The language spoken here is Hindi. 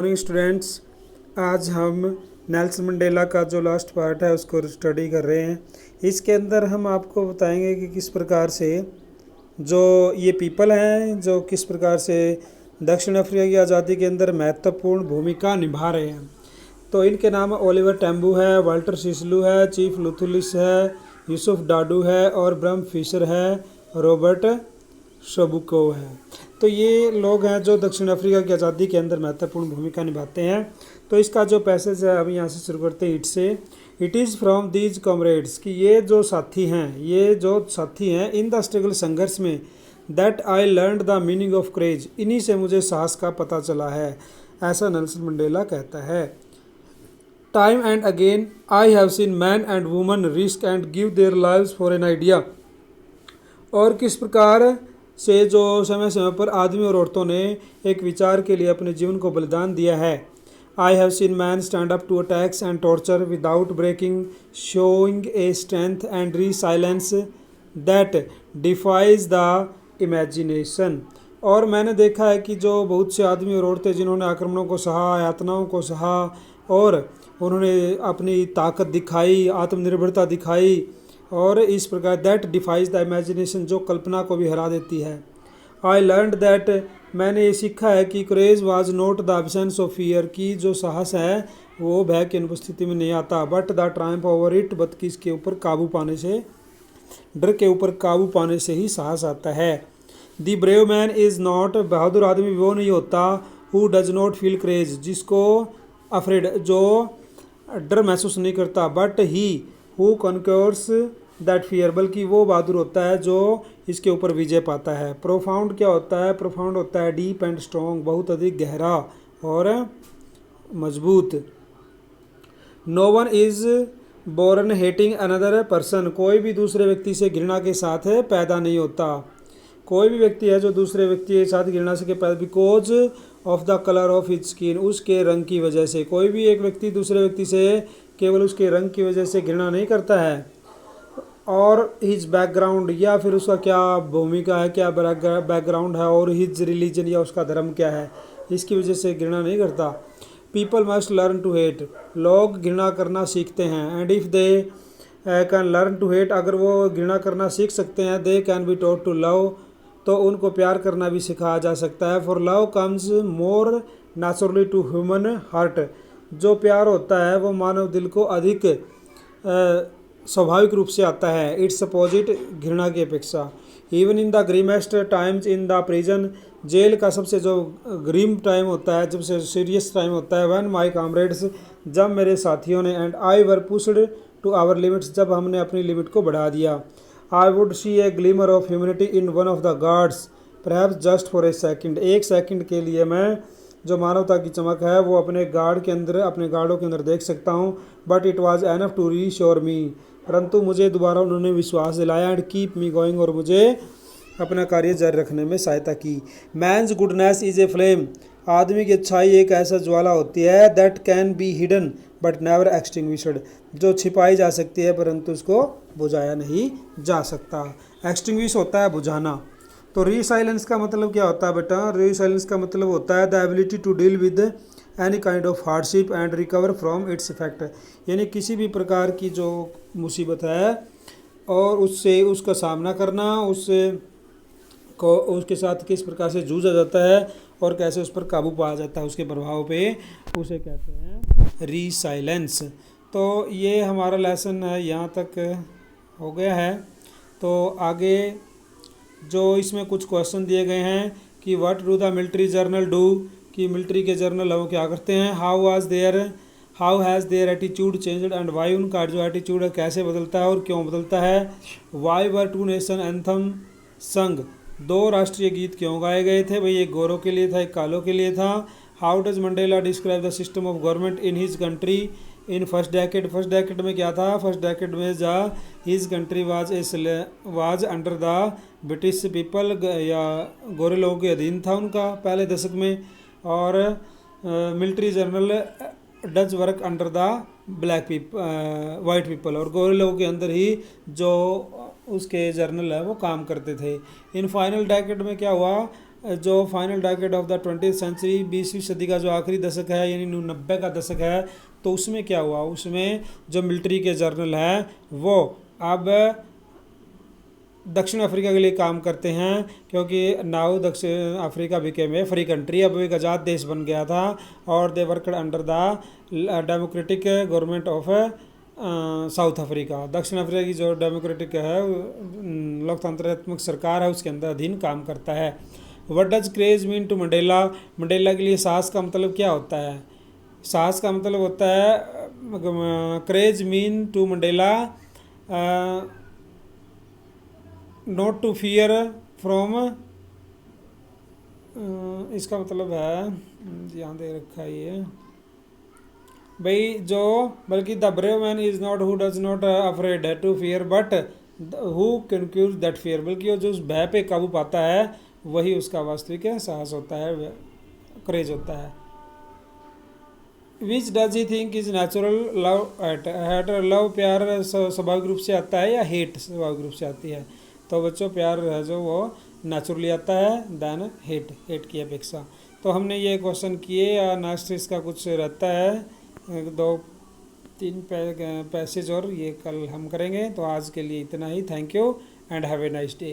मॉर्निंग स्टूडेंट्स, आज हम नेल्सन मंडेला का जो लास्ट पार्ट है उसको स्टडी कर रहे हैं। इसके अंदर हम आपको बताएंगे कि किस प्रकार से जो ये पीपल हैं जो किस प्रकार से दक्षिण अफ्रीका की आज़ादी के अंदर महत्वपूर्ण भूमिका निभा रहे हैं। तो इनके नाम ओलिवर टैम्बू है, वाल्टर सिसलू है, चीफ लुथुलिस है, यूसुफ डाडू है और ब्रह्म फिशर है, रॉबर्ट शबुको है। तो ये लोग हैं जो दक्षिण अफ्रीका की आज़ादी के अंदर महत्वपूर्ण भूमिका निभाते हैं। तो इसका जो पैसेज है अभी यहाँ से शुरू करते हैं। It is from these comrades कि ये जो साथी हैं इन द स्ट्रगल संघर्ष में that I learned the meaning of courage, इन्हीं से मुझे साहस का पता चला है, ऐसा नेल्सन मंडेला कहता है। Time and again I have seen man and woman risk and give their lives for an idea, और किस प्रकार से जो समय समय पर आदमी और औरतों ने एक विचार के लिए अपने जीवन को बलिदान दिया है। I have seen man stand up to attacks and torture without breaking, showing a strength and resilience that defies the imagination. और मैंने देखा है कि जो बहुत से आदमी और औरतें जिन्होंने आक्रमणों को सहा, यातनाओं को सहा और उन्होंने अपनी ताकत दिखाई, आत्मनिर्भरता दिखाई, और इस प्रकार दैट डिफाइज द इमेजिनेशन, जो कल्पना को भी हरा देती है। आई लर्नड दैट, मैंने ये सीखा है कि courage was not the absence of fear, की जो साहस है वो भय की अनुपस्थिति में नहीं आता, but the Triumph over it, बल्कि इसके ऊपर काबू पाने से, डर के ऊपर काबू पाने से ही साहस आता है। The brave man is not, बहादुर आदमी वो नहीं होता, who does not feel courage, जिसको अफ्रेड, जो डर महसूस नहीं करता, but he who conquers that fear, बल्कि वो बहादुर होता है जो इसके ऊपर विजय पाता है। प्रोफाउंड क्या होता है? प्रोफाउंड होता है डीप एंड स्ट्रॉन्ग, बहुत अधिक गहरा और मजबूत। No one is born hating another person, कोई भी दूसरे व्यक्ति से घृणा के साथ पैदा नहीं होता। कोई भी व्यक्ति है जो दूसरे व्यक्ति के साथ घृणा से पैदा, because of the colour of his skin, उसके रंग की वजह से। कोई भी एक व्यक्ति दूसरे व्यक्ति से केवल उसके रंग की वजह से घृणा नहीं करता है, और हिज बैकग्राउंड, या फिर उसका क्या भूमिका है, क्या बैकग्राउंड है, और हिज रिलीजन, या उसका धर्म क्या है, इसकी वजह से घृणा नहीं करता। People must learn to hate, लोग घृणा करना सीखते हैं। And if they can learn to hate, अगर वो घृणा करना सीख सकते हैं, they can be taught to love, तो उनको प्यार करना भी सिखाया जा सकता है। For love comes more naturally to human heart, जो प्यार होता है वो मानव दिल को अधिक स्वाभाविक रूप से आता है, इट्स अपोजिट, घृणा की अपेक्षा। Even in the grimmest times in the prison, jail का सबसे जो ग्रीम टाइम होता है, जब से सीरियस टाइम होता है, व्हेन माय कॉमरेड्स, जब मेरे साथियों ने, and I were pushed to our limits, जब हमने अपनी लिमिट को बढ़ा दिया। I would see a glimmer of humanity in one of the guards, perhaps just for a second, एक सेकंड के लिए मैं जो मानवता की चमक है वो अपने गार्ड के अंदर, अपने गार्डों के अंदर देख सकता हूँ। But it was enough to reassure me, परंतु मुझे दोबारा उन्होंने विश्वास दिलाया, एंड कीप मी गोइंग, और मुझे अपना कार्य जारी रखने में सहायता की। Man's goodness is a flame, आदमी की अच्छाई एक ऐसा ज्वाला होती है, that can be hidden but never extinguished, जो छिपाई जा सकती है परंतु उसको बुझाया नहीं जा सकता। एक्सटिंग्विश होता है बुझाना। तो रीसाइलेंस का मतलब क्या होता है बेटा? रीसाइलेंस का मतलब होता है the ability to deal with any kind of hardship and recover from its effect, यानी किसी भी प्रकार की जो मुसीबत है और उससे उसका सामना करना, उससे को उसके साथ किस प्रकार से जूझा जाता है और कैसे उस पर काबू पाया जाता है, उसके प्रभाव पे, उसे कहते हैं रीसाइलेंस। तो ये हमारा लेसन है, यहाँ तक हो गया है। तो आगे जो इसमें कुछ क्वेश्चन दिए गए हैं कि what do the military general do, कि मिलिट्री के जर्नल वो क्या करते हैं। How has their attitude changed and why, उनका जो एटीट्यूड है कैसे बदलता है और क्यों बदलता है। Why were two nation anthem sung, दो राष्ट्रीय गीत क्यों गाए गए थे भाई, एक गोरों के लिए था, एक कालों के लिए था। How does Mandela describe the system of government in his country in first decade, first decade में क्या था, फर्स्ट डेकेड में his country was under the British people, या गोरे लोगों के अधीन था उनका पहले दशक में। और military general does work under the white people, और गोरे लोगों के अंदर ही जो उसके जर्नल है वो काम करते थे। इन फाइनल डेकेड में क्या हुआ, जो final decade of the 20th century, 20वीं सदी का जो आखिरी दशक है यानी 90 का दशक है, तो उसमें क्या हुआ, उसमें जो मिलिट्री के जर्नल हैं वो अब दक्षिण अफ्रीका के लिए काम करते हैं, क्योंकि नाउ दक्षिण Africa became a free country, अब एक आज़ाद देश बन गया था, और they worked under the democratic government of south Africa. दक्षिण अफ्रीका की जो डेमोक्रेटिक है लोकतंत्रात्मक सरकार है उसके अंदर अधीन काम करता है। What does courage mean to Mandela, Mandela के लिए साहस का मतलब क्या होता है? साहस का मतलब होता है courage mean to Mandela not to fear from, इसका मतलब है यहाँ दे रखा है ये भाई, जो बल्कि the brave man is not who does not afraid to fear but who conquers that fear, बल्कि वो जो उस भय पे काबू पाता है वही उसका वास्तविक साहस होता है, क्रेज होता है। Which does he think is natural love at, love प्यार स्वाभाविक रूप से आता है या हेट स्वाभाविक रूप से आती है? तो बच्चों प्यार है जो वो नेचुरली आता है देन हेट की अपेक्षा। तो हमने ये क्वेश्चन किए, या नेक्स्ट इसका कुछ रहता है 2-3 पैसेज और ये कल हम करेंगे। तो आज के लिए इतना ही, thank you and have a nice day.